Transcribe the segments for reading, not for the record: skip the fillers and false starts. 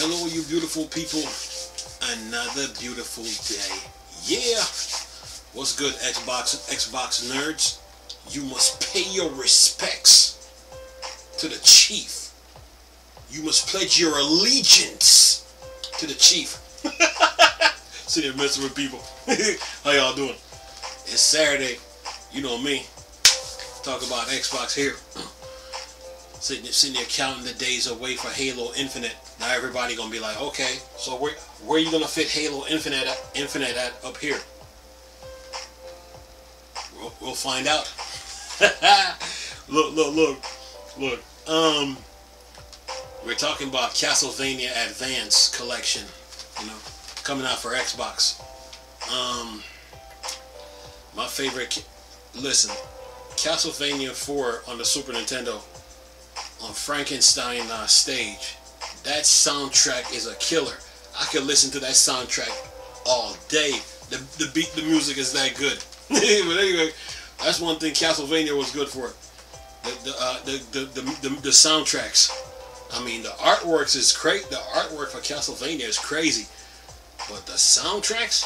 Hello, you beautiful people. Another beautiful day. Yeah. What's good, Xbox nerds? You must pay your respects to the chief. You must pledge your allegiance to the chief. Sitting here messing with people. How y'all doing? It's Saturday. You know me. Talk about Xbox here. Sitting there counting the days away for Halo Infinite. Now everybody gonna be like, okay, so where are you gonna fit Halo Infinite at up here? We'll find out. Look. We're talking about Castlevania Advance Collection, coming out for Xbox. My favorite, listen, Castlevania 4 on the Super Nintendo on Frankenstein stage. That soundtrack is a killer. I could listen to that soundtrack all day. The music is that good. But anyway, that's one thing Castlevania was good for. The soundtracks. I mean, the artworks is great. The artwork for Castlevania is crazy, but the soundtracks,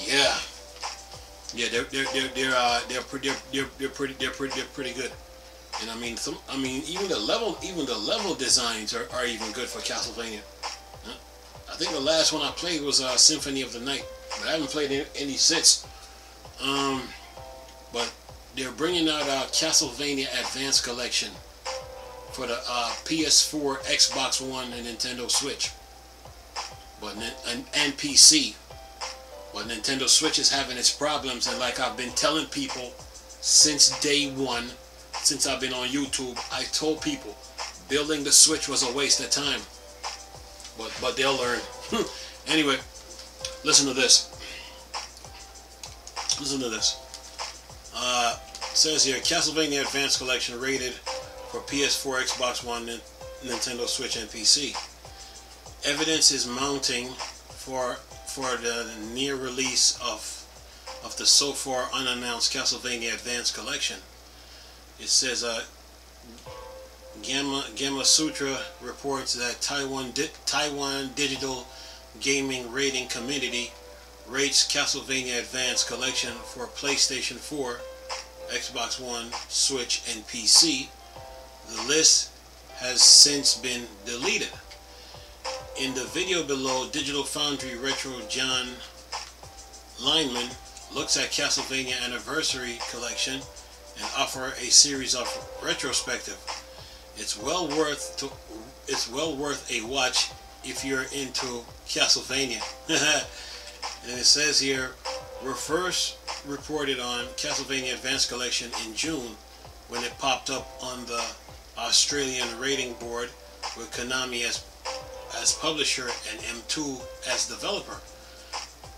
yeah, they're pretty good. And I mean, even the level designs are even good for Castlevania. I think the last one I played was Symphony of the Night, but I haven't played any since. But they're bringing out Castlevania Advance Collection for the PS4, Xbox One, and Nintendo Switch, and PC. But Nintendo Switch is having its problems, and like I've been telling people since day one, since I've been on YouTube, I told people building the Switch was a waste of time. But they'll learn. Anyway, listen to this. Listen to this. It says here, Castlevania Advance Collection rated for PS4, Xbox One, Nintendo Switch, and PC. Evidence is mounting for the near release of the so far unannounced Castlevania Advance Collection. It says Gamma Sutra reports that Taiwan Digital Gaming Rating Committee rates Castlevania Advance Collection for PlayStation 4, Xbox One, Switch, and PC. The list has since been deleted. In the video below, Digital Foundry Retro John Lineman looks at Castlevania Anniversary Collection and offer a series of retrospective. It's well worth a watch if you're into Castlevania. And it says here, we're first reported on Castlevania Advance Collection in June when it popped up on the Australian rating board with Konami as publisher and M2 as developer.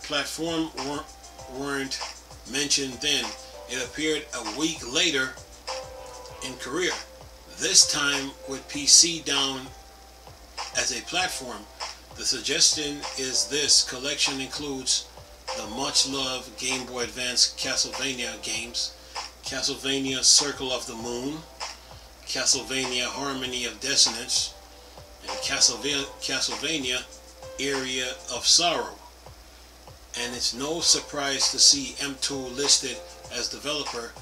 Platform weren't mentioned then. It appeared a week later in Korea, this time with PC down as a platform. The suggestion is this collection includes the much-loved Game Boy Advance Castlevania games, Castlevania Circle of the Moon, Castlevania Harmony of Dissonance, and Castlevania Area of Sorrow. And it's no surprise to see M2 listed as developer.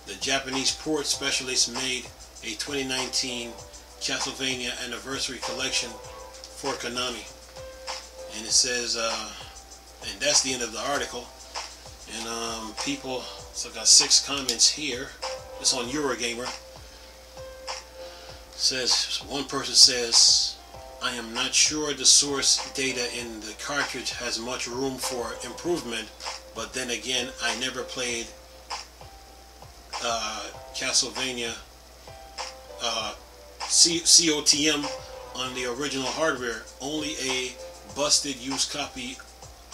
The Japanese port specialist made a 2019 Castlevania Anniversary Collection for Konami. And it says, and that's the end of the article. And people, so I got 6 comments here. It's on Eurogamer. Says, one person says, I am not sure the source data in the cartridge has much room for improvement, but then again, I never played Castlevania COTM on the original hardware, only a busted used copy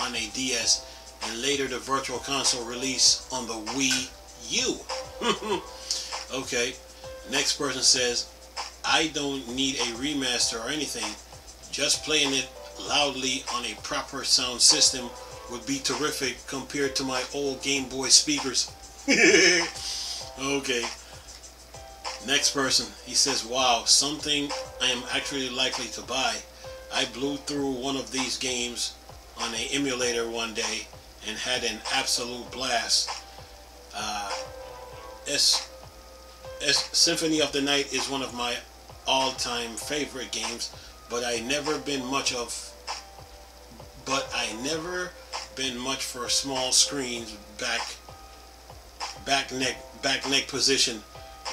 on a DS, and later the Virtual Console release on the Wii U. Okay, next person says, I don't need a remaster or anything, just playing it loudly on a proper sound system would be terrific compared to my old Game Boy speakers. Okay, next person, he says, wow, something I am actually likely to buy. I blew through one of these games on an emulator one day and had an absolute blast. Symphony of the Night is one of my all-time favorite games, but I never been much for small screens, back neck position.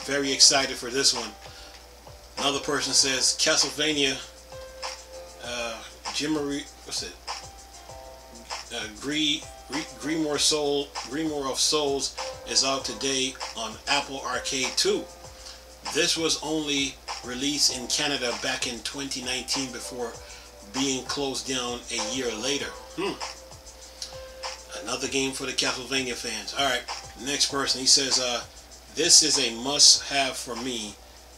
Very excited for this one. Another person says Castlevania Grimoire of Souls is out today on Apple Arcade 2. This was only released in Canada back in 2019 before being closed down a year later. Another game for the Castlevania fans. Alright, next person, he says, this is a must-have for me.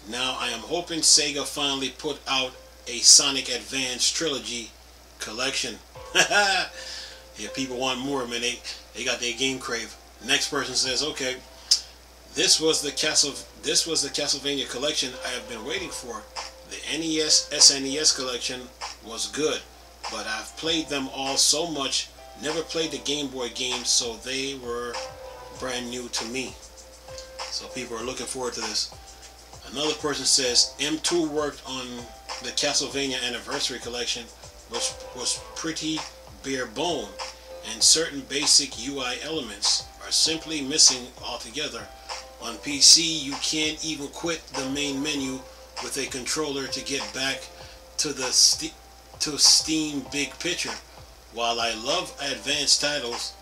Now I am hoping Sega finally put out a Sonic Advance Trilogy collection. Yeah, people want more, man. They got their game crave. Next person says, okay, this was the Castlevania collection I have been waiting for. The NES, SNES collection was good, but I've played them all so much, never played the Game Boy games, so they were brand new to me. So people are looking forward to this. Another person says M2 worked on the Castlevania Anniversary Collection, which was pretty bare bone, and certain basic UI elements are simply missing altogether. On PC, you can't even quit the main menu with a controller to get back to the Steam big picture. While I love advanced titles,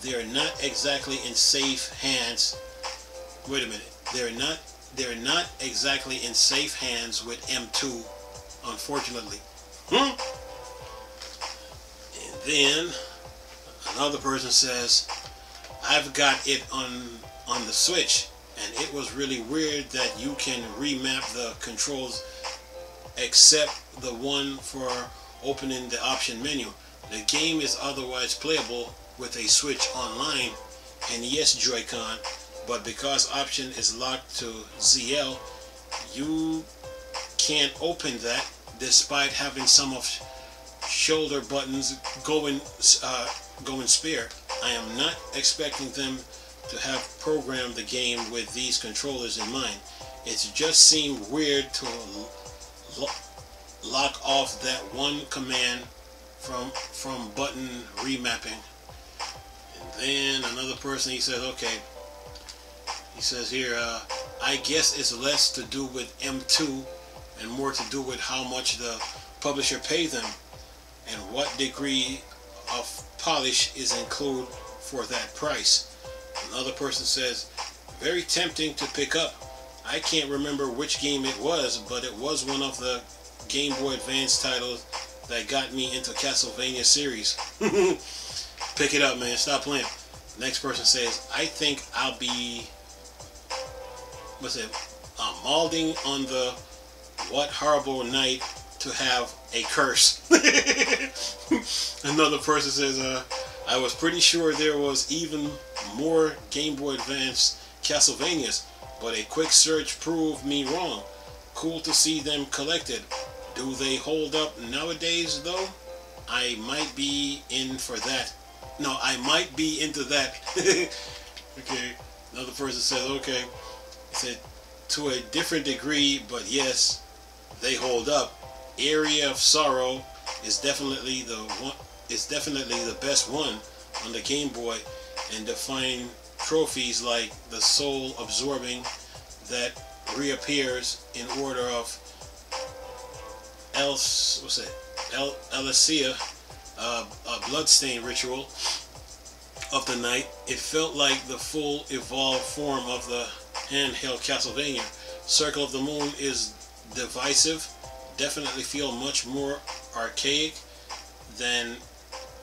they're not exactly in safe hands. Wait a minute. They're not exactly in safe hands with M2, unfortunately. And then another person says, I've got it on the Switch, and it was really weird that you can remap the controls except the one for opening the option menu. The game is otherwise playable with a Switch Online and yes Joy-Con, but because option is locked to ZL, you can't open that despite having some of shoulder buttons going spare. I am not expecting them to have programmed the game with these controllers in mind. It just seemed weird to lock off that one command from button remapping. And then another person, he says, okay, he says here, I guess it's less to do with M2 and more to do with how much the publisher paid them and what degree of polish is included for that price. Another person says, very tempting to pick up. I can't remember which game it was, but it was one of the Game Boy Advance titles that got me into Castlevania series. Pick it up, man. Stop playing. Next person says, I think I'll be molding on the what horrible night to have a curse. Another person says, I was pretty sure there was even more Game Boy Advance Castlevanias, but a quick search proved me wrong. Cool to see them collected. Do they hold up nowadays though? I might be in for that. No, I might be into that. Okay. Another person says, okay. He said, to a different degree, but yes, they hold up. Area of Sorrow is definitely the one. It's definitely the best one on the Game Boy, and define trophies like the soul absorbing that reappears in order of Alicia, a bloodstain ritual of the night. It felt like the full evolved form of the handheld Castlevania. Circle of the Moon is divisive. Definitely feel much more archaic than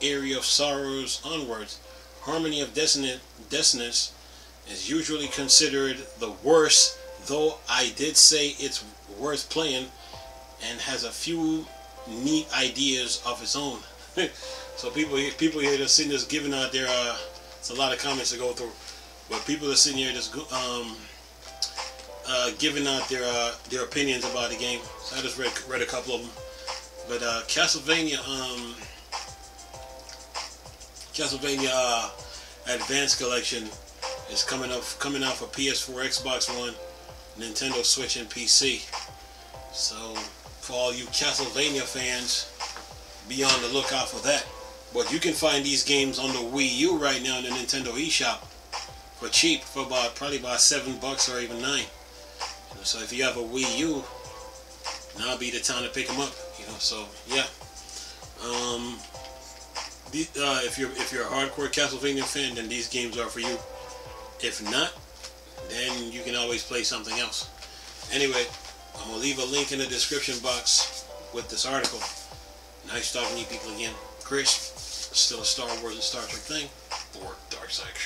Area of Sorrows onwards. Harmony of Dissonance is usually considered the worst, though I did say it's worth playing and has a few neat ideas of its own. So people here just sitting just giving out their it's a lot of comments to go through, but people are sitting here just giving out their opinions about the game. So I just read a couple of them. But Castlevania Advanced Collection is coming out for PS4, Xbox One, Nintendo Switch, and PC. So for all you Castlevania fans, be on the lookout for that. But you can find these games on the Wii U right now in the Nintendo eShop for cheap, for probably about $7 or even $9. So if you have a Wii U, now be the time to pick them up. So yeah. If you're a hardcore Castlevania fan, then these games are for you. If not, then you can always play something else. Anyway, I'm gonna leave a link in the description box with this article. Nice talking to you people again. Chris, still a Star Wars and Star Trek thing. Or Dark Side.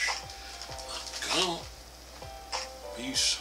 Come on. Peace.